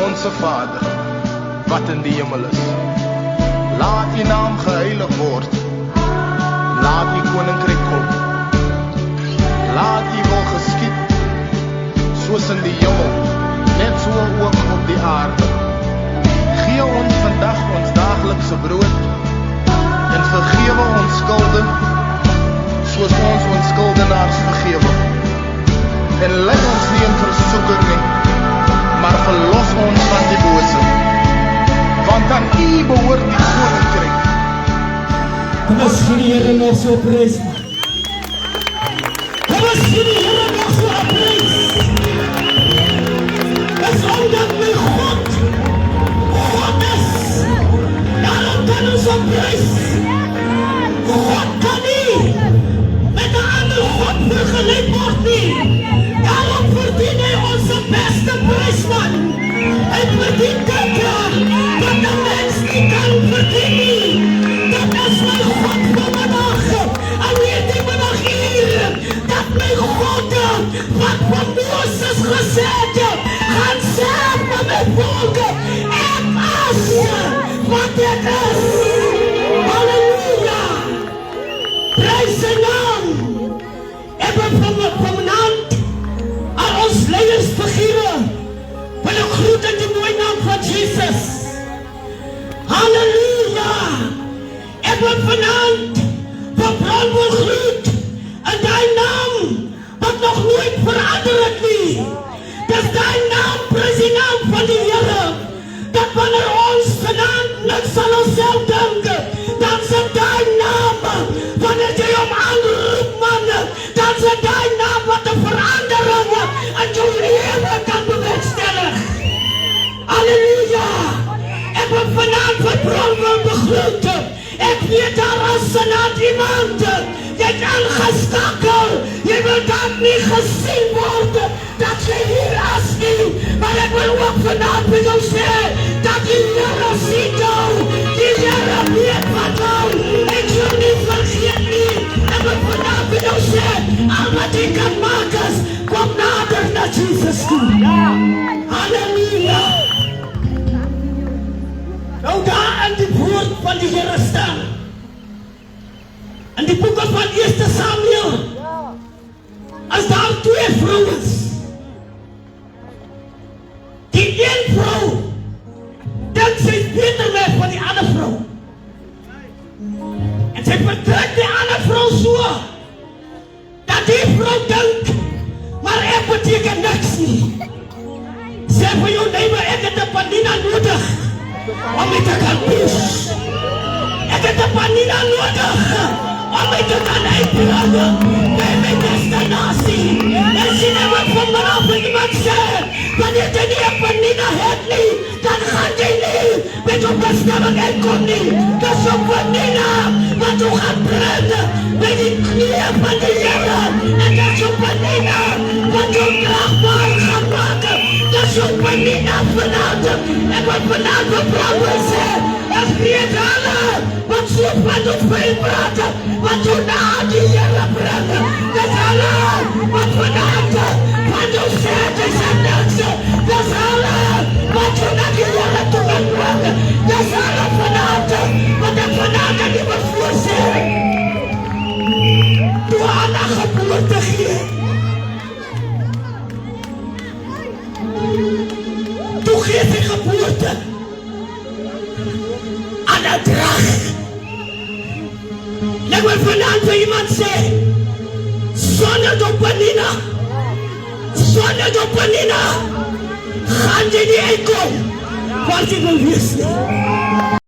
Onze Vader, wat in die hemel is. Laat U naam geheilig word. Laat U koninkryk kom. Laat U wil geskied, soos in die hemel, net so ook op die aarde. Gee ons vandag ons daaglikse brood, en vergewe ons skulde, soos ons ons skuldenaars vergewe. En lei ons nie in versoeking nie, maar verlos ons van die bose. Want aan U behoort die koninkryk. Kom ons gee die Here nog so prys. Kom ons gee die Here nog so prys. Dis omdat my God is. Daarom kan ons op prys. God kan nie met 'n ander God vergelyk word nie. Daarom verdien hy ons beste prys, man. Hy verdien dit, wat 'n mens nie kan verdien nie. Dat is my God van vandag. En weet die vandag hier, dat my God, wat van Moses gesê het, gaan sê van my volk, ek as wat ek is. Halleluja. Prys sy naam. Ek wil vanavond aan ons leiers vergewe, wil ek groet in die mooie naam van Jesus. Halleluja. Ek wil vanavond van Brandwoord groet in die naam wat nog nooit verander het nie. Dis die naam, prys die naam van die Here, dat wanneer ons vanavond niks aan onsself dink, dan is dit die naam, wanneer jy hom aanroep, man, dan is dit die naam wat 'n verandering in jou lewe kan bewerkstellig. Halleluja. Ek wil vanavond van Brandwoord begroet. Ek weet daar is vanavond iemand, jy het aangeskakel, jy wil dat nie gesien word, dat jy hier as nie, maar ek wil ook vanavond met jou sê, dat die Here sien jou, die Here weet wat jou, ek sal nie vergeet nie, ek wil vanavond met jou sê, al wat jy kan maak is, kom nader na Jesus toe. Halleluja. Nou daar in die woord van die Here staan, in die boeke van 1 Samuel, as daar 2 vrouens, die een vrou dink sy is beter weg van die ander vrou, en sy vertrek die ander vrou so, dat die vrou dink, maar ek beteken niks nie. Sê vir jou neighbor, ek het 'n Panina nodig, om my te kan push. Ek het 'n Panina nodig, om my te kan uitbring by my destinasie. En sien ek wat vanaf met iemand sê, wanneer jy nie 'n Panina het nie, dan gaan jy nie met jou bestemming uitkom nie. Dis 'n Panina wat jou gaan bring by die knieë van die Here. En dis 'n Panina wat jou kragbaar gaan maak. Dis 'n Panina vanavond. Ek wil vanavond vrouwen sê, ek weet alle wat so van ons praat, wat jou na die Here bring. Dis alle wat vanavond van jou sê, dis niks. Dis alle wat jou na die Here toe kan bring. Dis alle vanavond wat ek vanavond nie wil voorsê. Toe Anna geboorte gee, toe gee sy geboorte aan 'n drag. Ek wil vanavond vir iemand sê, sonder Panina, gaan jy nie uitkom waar jy wil wees nie.